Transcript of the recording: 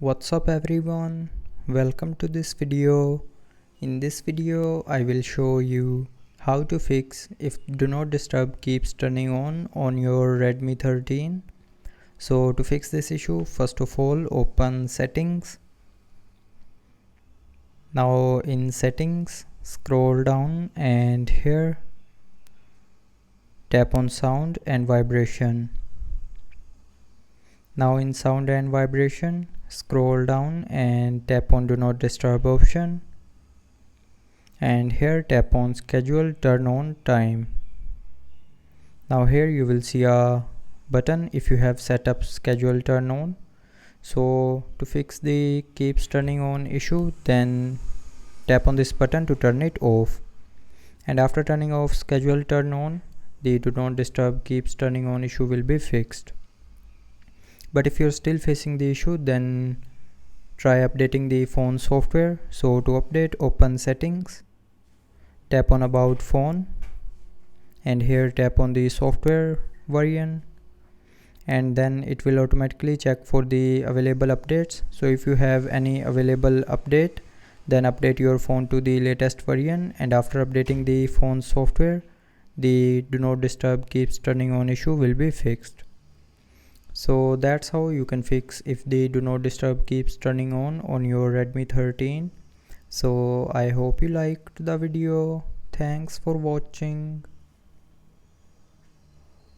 What's up everyone, welcome to this video. In this video I will show you how to fix if do not disturb keeps turning on your Redmi 13. So to fix this issue, first of all open settings. Now in settings scroll down and here tap on sound and vibration. Now in sound and vibration scroll down and tap on do not disturb option, and here tap on schedule turn on time. Now here you will see a button if you have set up schedule turn on. So to fix the keeps turning on issue, then tap on this button to turn it off, and after turning off schedule turn on, the do not disturb keeps turning on issue will be fixed. But if you're still facing the issue, then try updating the phone software. So to update, open settings, tap on about phone, and here tap on the software version, and then it will automatically check for the available updates. So if you have any available update, then update your phone to the latest version, and after updating the phone software, the do not disturb keeps turning on issue will be fixed. So that's how you can fix if the do not disturb keeps turning on your Redmi 13. So I hope you liked the video. Thanks for watching.